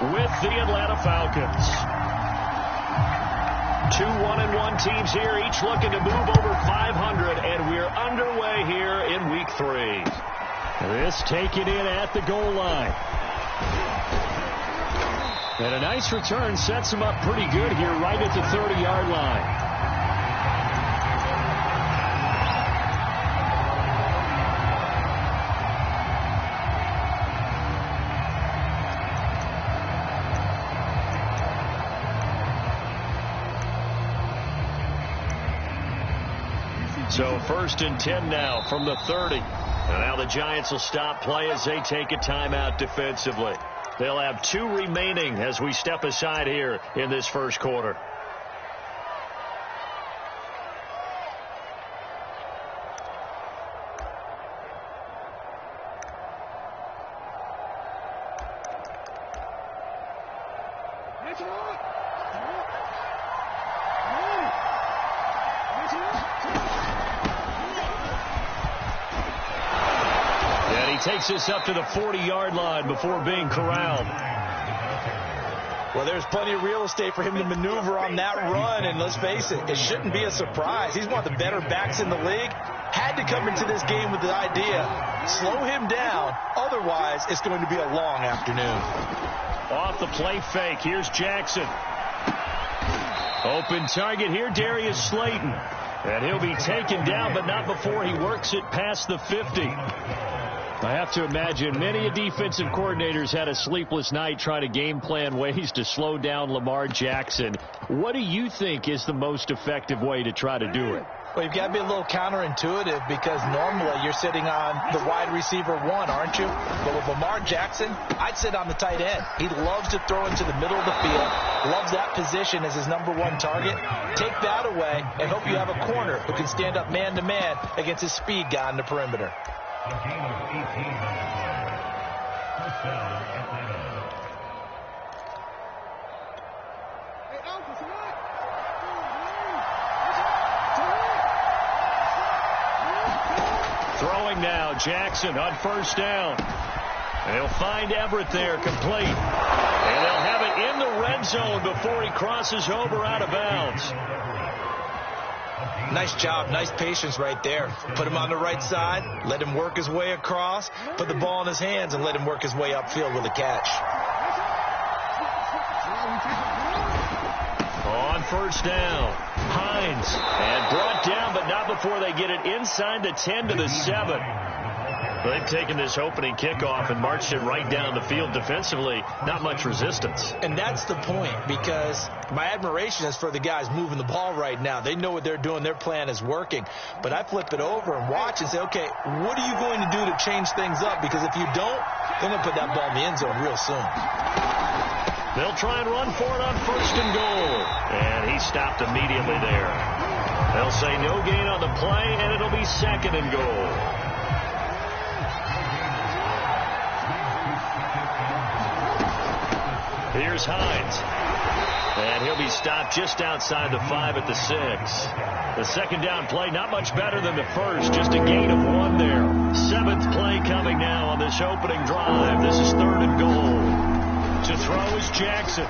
with the Atlanta Falcons. 2 1-1 teams here, each looking to move over 500, and we're underway here in Week 3. This taken in at the goal line. And a nice return sets him up pretty good here right at the 30-yard line. So 1st and 10 now from the 30. And now the Giants will stop play as they take a timeout defensively. They'll have 2 remaining as we step aside here in this first quarter. Takes us up to the 40-yard line before being corralled. Well, there's plenty of real estate for him to maneuver on that run, and let's face it, it shouldn't be a surprise. He's one of the better backs in the league. Had to come into this game with the idea, slow him down, otherwise it's going to be a long afternoon. Off the play fake, here's Jackson. Open target here, Darius Slayton. And he'll be taken down, but not before he works it past the 50. I have to imagine many defensive coordinators had a sleepless night trying to game plan ways to slow down Lamar Jackson. What do you think is the most effective way to try to do it? Well, you've got to be a little counterintuitive because normally you're sitting on the wide receiver 1, aren't you? But with Lamar Jackson, I'd sit on the tight end. He loves to throw into the middle of the field, loves that position as his #1 target. Take that away and hope you have a corner who can stand up man-to-man against his speed guy on the perimeter. A gain of 18 First down, Atlanta. Throwing now, Jackson on 1st down. They'll find Everett there, complete. And they'll have it in the red zone before he crosses over out of bounds. Nice job, nice patience right there. Put him on the right side, let him work his way across, put the ball in his hands, and let him work his way upfield with a catch. On 1st down, Hines. And brought down, but not before they get it inside the 10 to the 7. They've taken this opening kickoff and marched it right down the field defensively. Not much resistance. And that's the point, because my admiration is for the guys moving the ball right now. They know what they're doing. Their plan is working. But I flip it over and watch and say, okay, what are you going to do to change things up? Because if you don't, they're going to put that ball in the end zone real soon. They'll try and run for it on 1st and goal. And he stopped immediately there. They'll say no gain on the play, and it'll be 2nd and goal. Here's Hines. And he'll be stopped just outside the 5 at the 6. The 2nd down play, not much better than the first, just a gain of 1 there. 7th play coming now on this opening drive. This is 3rd and goal. To throw is Jackson.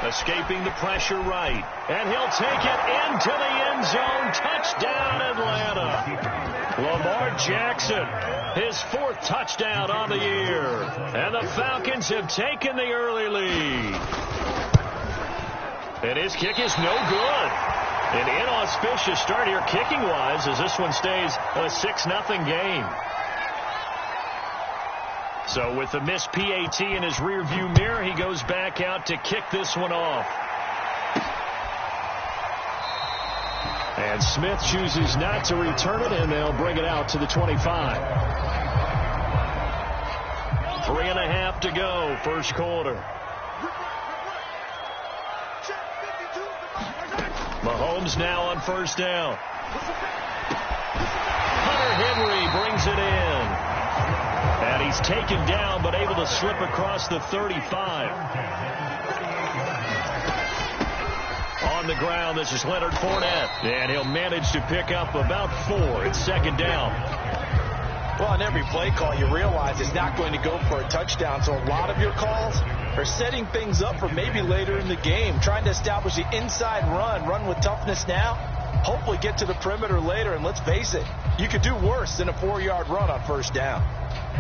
Escaping the pressure right. And he'll take it into the end zone. Touchdown, Atlanta. Lamar Jackson, his 4th touchdown on the year. And the Falcons have taken the early lead. And his kick is no good. An inauspicious start here kicking-wise as this one stays a 6-0 game. So with the missed PAT in his rearview mirror, he goes back out to kick this one off. And Smith chooses not to return it, and they'll bring it out to the 25. 3.5 to go, first quarter. Mahomes now on 1st down. Hunter Henry brings it in. And he's taken down, but able to slip across the 35. On the ground, this is Leonard Fournette. And he'll manage to pick up about 4. It's 2nd down. Well, on every play call, you realize it's not going to go for a touchdown. So a lot of your calls, are setting things up for maybe later in the game, trying to establish the inside run with toughness now, hopefully get to the perimeter later, and let's face it, you could do worse than a 4-yard run on first down.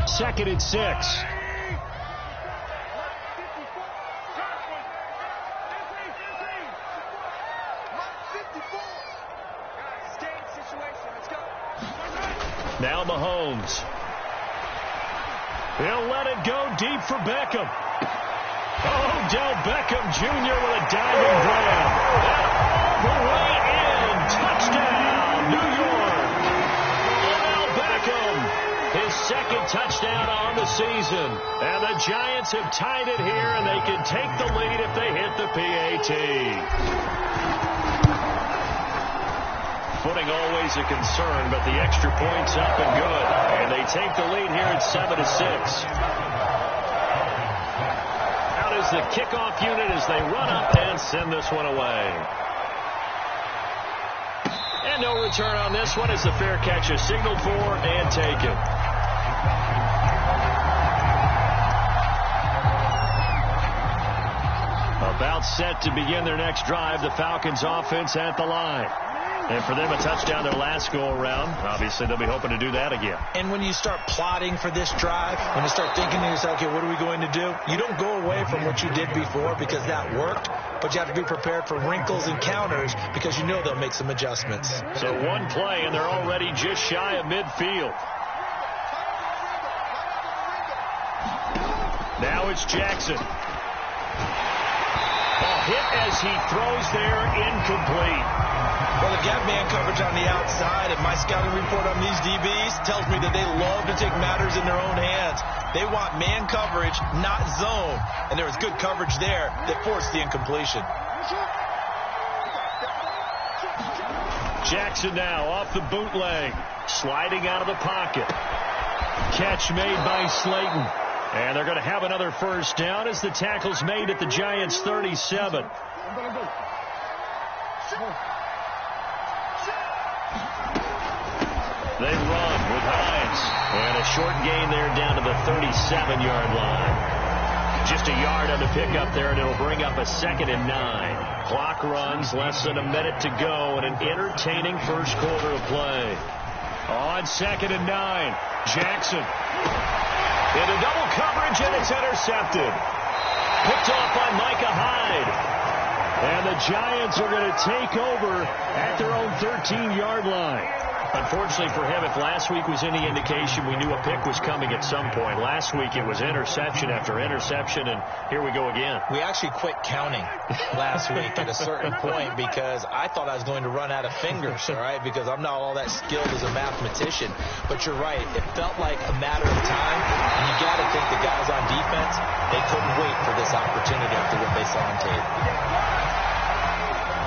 2nd and 6. Now Mahomes. He'll let it go deep for Beckham. Odell Beckham Jr. with a diving grab. All the way in. Touchdown, New York. Odell Beckham, his 2nd touchdown on the season. And the Giants have tied it here, and they can take the lead if they hit the PAT. Footing always a concern, but the extra point's up and good. And they take the lead here at 7-6. Out is the kickoff unit as they run up and send this one away. And no return on this one as the fair catch is signaled for and taken. About set to begin their next drive, the Falcons offense at the line. And for them, a touchdown their last go-around. Obviously, they'll be hoping to do that again. And when you start plotting for this drive, when you start thinking to yourself, okay, what are we going to do? You don't go away from what you did before because that worked, but you have to be prepared for wrinkles and counters because you know they'll make some adjustments. So one play, and they're already just shy of midfield. Now it's Jackson. Ball hit as he throws there, incomplete. Well, they've got man coverage on the outside, and my scouting report on these DBs tells me that they love to take matters in their own hands. They want man coverage, not zone. And there was good coverage there that forced the incompletion. Jackson now off the bootleg, sliding out of the pocket. Catch made by Slayton. And they're going to have another first down as the tackle's made at the Giants' 37. They run with Hines. And a short gain there down to the 37-yard line. Just a yard on the pickup there, and it'll bring up a 2nd and 9. Clock runs, less than a minute to go, and an entertaining first quarter of play. On 2nd and 9, Jackson. Into double coverage, and it's intercepted. Picked off by Micah Hyde. And the Giants are going to take over at their own 13-yard line. Unfortunately for him, if last week was any indication, we knew a pick was coming at some point. Last week it was interception after interception, and here we go again. We actually quit counting last week at a certain point because I thought I was going to run out of fingers, all right, because I'm not all that skilled as a mathematician. But you're right. It felt like a matter of time, and you got to think the guys on defense, they couldn't wait for this opportunity after what they saw on tape.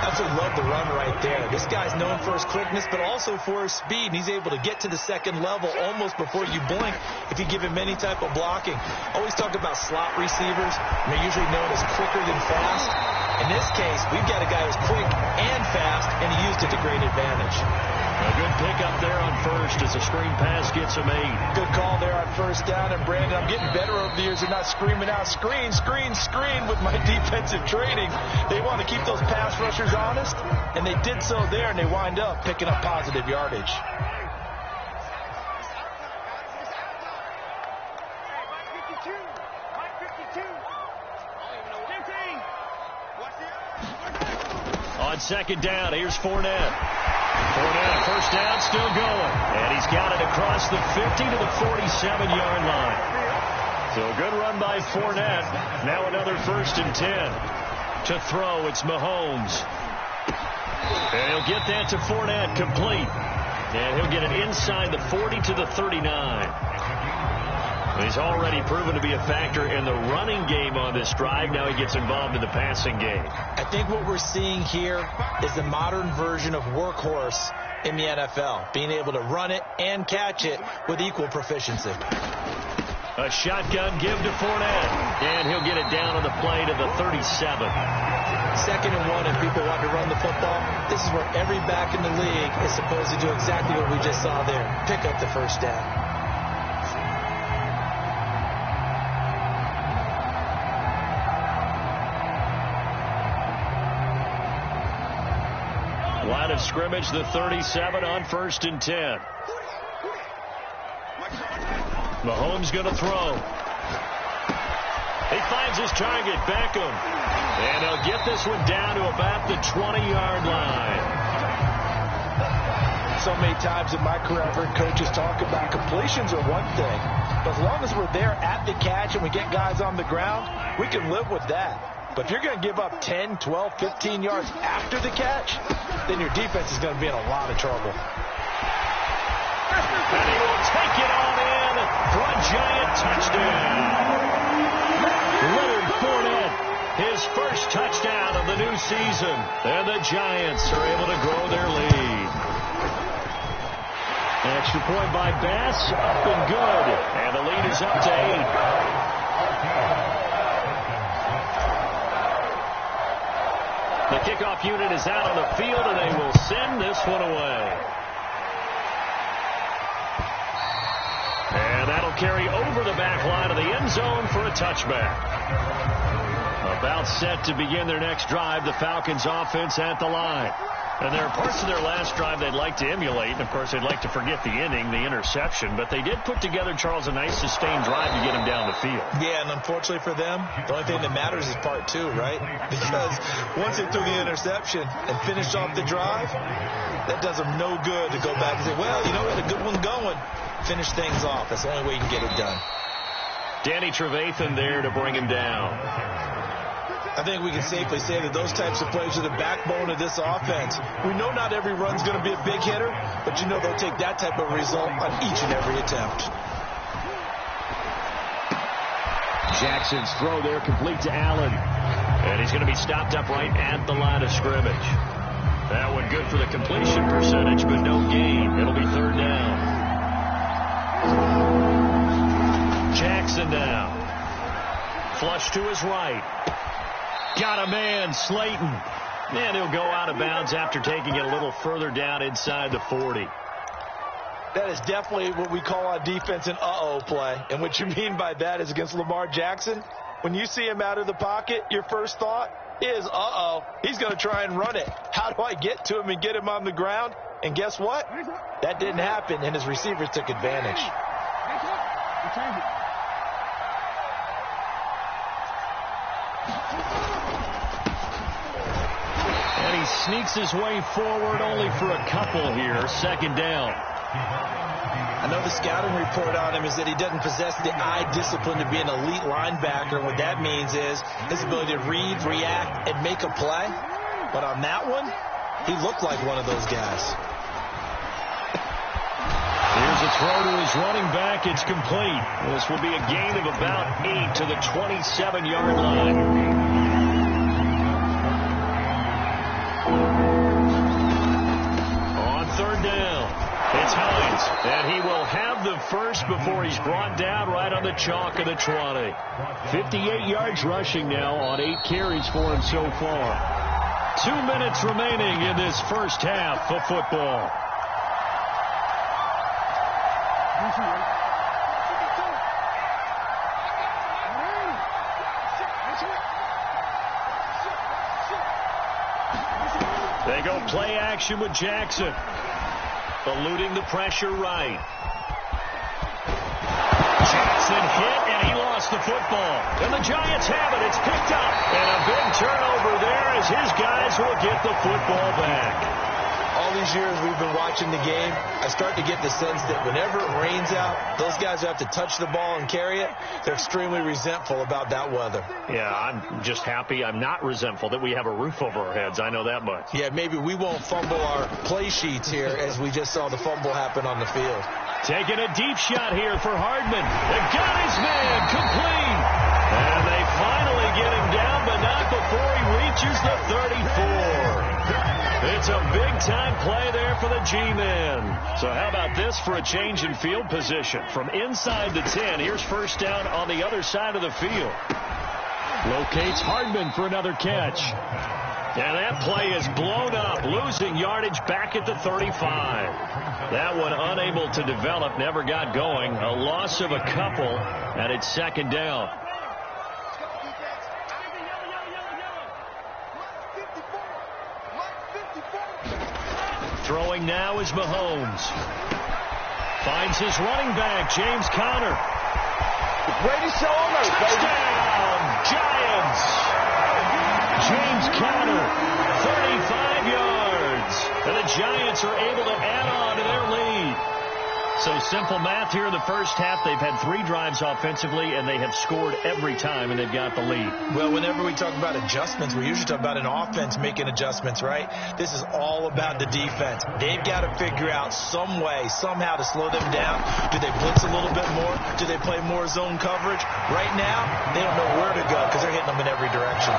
Absolutely love the run right there. This guy's known for his quickness, but also for his speed. And he's able to get to the second level almost before you blink if you give him any type of blocking. Always talk about slot receivers. They're usually known as quicker than fast. In this case, we've got a guy who's quick and fast, and he used it to great advantage. A good pickup there on first as the screen pass gets him 8. Good call there on first down. And, Brandon, I'm getting better over the years of not screaming out, screen, screen, screen with my defensive training. They want to keep those pass rushers honest, and they did so there, and they wind up picking up positive yardage. On 2nd down, here's Fournette. Fournette, first down, still going. And he's got it across the 50 to the 47-yard line. So a good run by Fournette. Now another 1st and 10. To throw, it's Mahomes. And he'll get that to Fournette, complete. And he'll get it inside the 40 to the 39. He's already proven to be a factor in the running game on this drive. Now he gets involved in the passing game. I think what we're seeing here is the modern version of workhorse in the NFL, being able to run it and catch it with equal proficiency. A shotgun give to Fournette, and he'll get it down on the play to the 37. 2nd and 1, and people want to run the football. This is where every back in the league is supposed to do exactly what we just saw there, pick up the first down. Line of scrimmage, the 37 on 1st and 10. Mahomes going to throw. He finds his target, Beckham. And he'll get this one down to about the 20-yard line. So many times in my career, I've heard coaches talk about completions are one thing. But as long as we're there at the catch and we get guys on the ground, we can live with that. But if you're going to give up 10, 12, 15 yards after the catch, then your defense is going to be in a lot of trouble. And he will take it on in for a giant touchdown. Leonard Fournette, his first touchdown of the new season. And the Giants are able to grow their lead. Extra point by Bass, up and good. And the lead is up to 8. The kickoff unit is out on the field, and they will send this one away. And that'll carry over the back line of the end zone for a touchback. About set to begin their next drive, the Falcons offense at the line. And there are parts of their last drive they'd like to emulate. And, of course, they'd like to forget the inning, the interception. But they did put together, Charles, a nice sustained drive to get them down the field. Yeah, and unfortunately for them, the only thing that matters is part 2, right? Because once they threw the interception and finished off the drive, that does them no good to go back and say, well, you know, we had a good one going. Finish things off. That's the only way you can get it done. Danny Trevathan there to bring him down. I think we can safely say that those types of plays are the backbone of this offense. We know not every run's going to be a big hitter, but you know they'll take that type of result on each and every attempt. Jackson's throw there complete to Allen. And he's going to be stopped up right at the line of scrimmage. That one good for the completion percentage, but no gain. It'll be 3rd down. Jackson now. Flush to his right. Got a man, Slayton. And he'll go out of bounds after taking it a little further down inside the 40. That is definitely what we call on defense an uh-oh play. And what you mean by that is against Lamar Jackson, when you see him out of the pocket, your first thought is, uh-oh, he's going to try and run it. How do I get to him and get him on the ground? And guess what? That didn't happen, and his receivers took advantage. And he sneaks his way forward only for a couple here. 2nd down. I know the scouting report on him is that he doesn't possess the eye discipline to be an elite linebacker. What that means is his ability to read, react, and make a play. But on that one, he looked like one of those guys. Here's a throw to his running back. It's complete. This will be a gain of about 8 to the 27-yard line. On 3rd down, it's Hines, and he will have the first before he's brought down right on the chalk of the 20. 58 yards rushing now on 8 carries for him so far. 2 minutes remaining in this first half of football. They go play action with Jackson. Eluding the pressure right. Jackson hit, and he lost the football. And the Giants have it. It's picked up. And a big turnover there as his guys will get the football back. All these years we've been watching the game, I start to get the sense that whenever it rains out, those guys who have to touch the ball and carry it, they're extremely resentful about that weather. Yeah, I'm just happy I'm not resentful that we have a roof over our heads. I know that much. Yeah, maybe we won't fumble our play sheets here as we just saw the fumble happen on the field. Taking a deep shot here for Hardman. They got his man complete. And they finally get him down, but not before he reaches the 34. It's a big-time play there for the G-men. So how about this for a change in field position? From inside the 10, here's 1st down on the other side of the field. Locates Hardman for another catch. And that play is blown up, losing yardage back at the 35. That one unable to develop, never got going. A loss of a couple, and it's 2nd down. Throwing now is Mahomes. Finds his running back, James Conner. Brady show him or Touchdown, Giants. James Conner, 35 yards. And the Giants are able to add on to their lead. So simple math here in the first half. They've had 3 drives offensively, and they have scored every time, and they've got the lead. Well, whenever we talk about adjustments, we usually talk about an offense making adjustments, right? This is all about the defense. They've got to figure out some way, somehow to slow them down. Do they blitz a little bit more? Do they play more zone coverage? Right now, they don't know where to go because they're hitting them in every direction.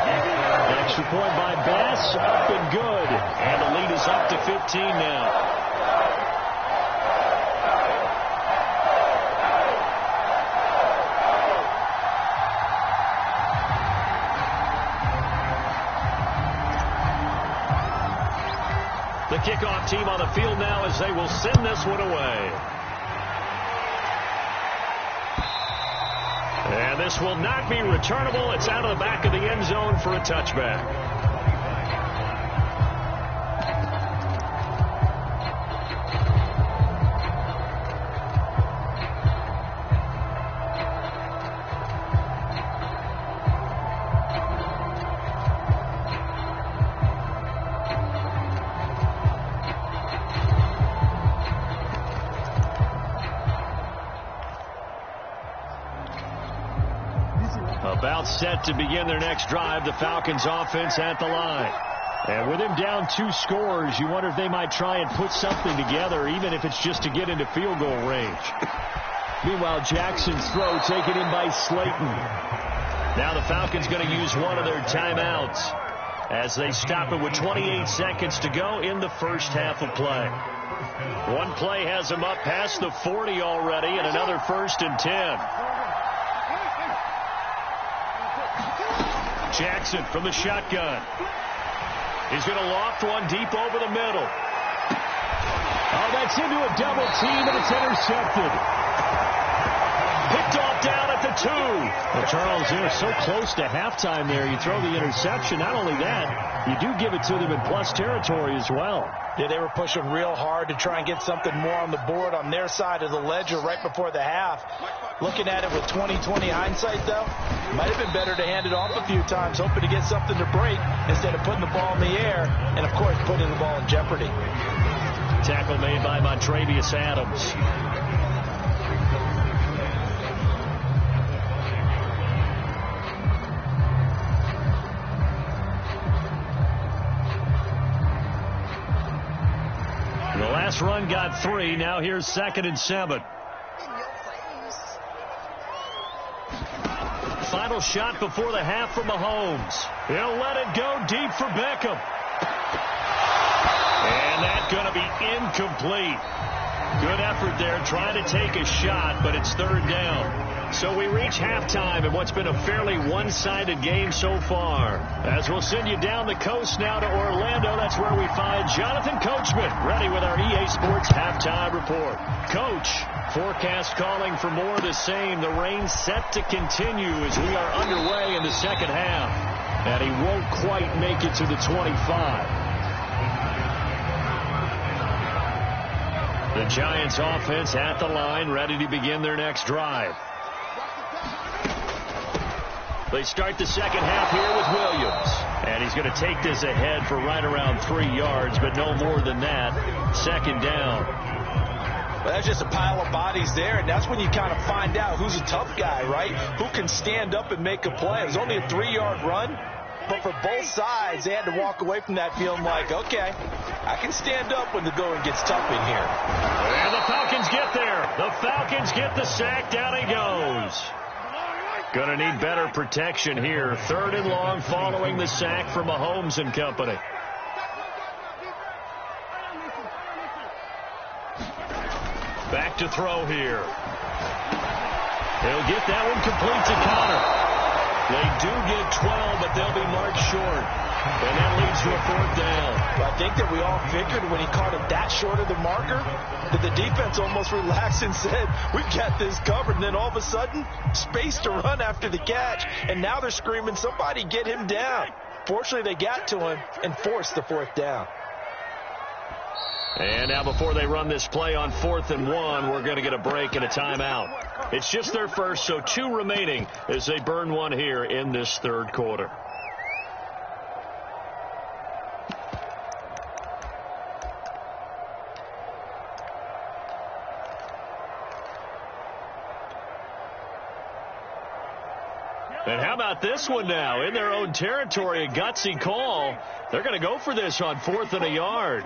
Extra point by Bass, up and good. And the lead is up to 15 now. The kickoff team on the field now as they will send this one away. And this will not be returnable. It's out of the back of the end zone for a touchback. About set to begin their next drive, the Falcons offense at the line. And with him down 2 scores, you wonder if they might try and put something together, even if it's just to get into field goal range. Meanwhile, Jackson's throw taken in by Slayton. Now the Falcons going to use one of their timeouts as they stop it with 28 seconds to go in the first half of play. One play has them up past the 40 already, and another 1st and 10. Jackson from the shotgun. He's going to loft one deep over the middle. Oh, that's into a double team, and it's intercepted. Picked off down at the 2. Well, Charles, they're so close to halftime there. You throw the interception. Not only that, you do give it to them in plus territory as well. Yeah, they were pushing real hard to try and get something more on the board on their side of the ledger right before the half. Looking at it with 20/20 hindsight, though, might have been better to hand it off a few times, hoping to get something to break instead of putting the ball in the air and, of course, putting the ball in jeopardy. Tackle made by Montravius Adams. The last run got 3. Now here's 2nd and 7. Final shot before the half from Mahomes. He'll let it go deep for Beckham. And that's going to be incomplete. Good effort there trying to take a shot, but it's 3rd down. So we reach halftime in what's been a fairly one-sided game so far. As we'll send you down the coast now to Orlando, that's where we find Jonathan Coachman, ready with our EA Sports Halftime Report. Coach, forecast calling for more of the same. The rain set to continue as we are underway in the second half. And he won't quite make it to the 25. The Giants offense at the line, ready to begin their next drive. They start the second half here with Williams. And he's going to take this ahead for right around 3 yards, but no more than that. 2nd down. Well, that's just a pile of bodies there, and that's when you kind of find out who's a tough guy, right? Who can stand up and make a play. It was only a 3-yard run, but for both sides, they had to walk away from that feeling like, okay, I can stand up when the going gets tough in here. And the Falcons get there. The Falcons get the sack. Down he goes. Going to need better protection here. 3rd and long following the sack from Mahomes and company. Back to throw here. He'll get that one complete to Conner. They do get 12, but they'll be marked short. And that leads to a 4th down. Well, I think that we all figured when he caught it that short of the marker that the defense almost relaxed and said, we've got this covered. And then all of a sudden, space to run after the catch. And now they're screaming, somebody get him down. Fortunately, they got to him and forced the 4th down. And now before they run this play on 4th and 1, we're going to get a break and a timeout. It's just their first, so 2 remaining as they burn one here in this third quarter. And how about this one now? In their own territory, a gutsy call. They're going to go for this on 4th and a yard.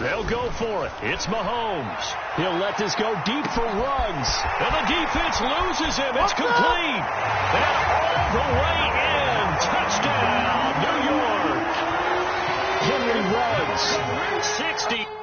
They'll go for it. It's Mahomes. He'll let this go deep for Ruggs. And the defense loses him. It's complete. And all the way in. Touchdown, New York. Henry Ruggs, 60.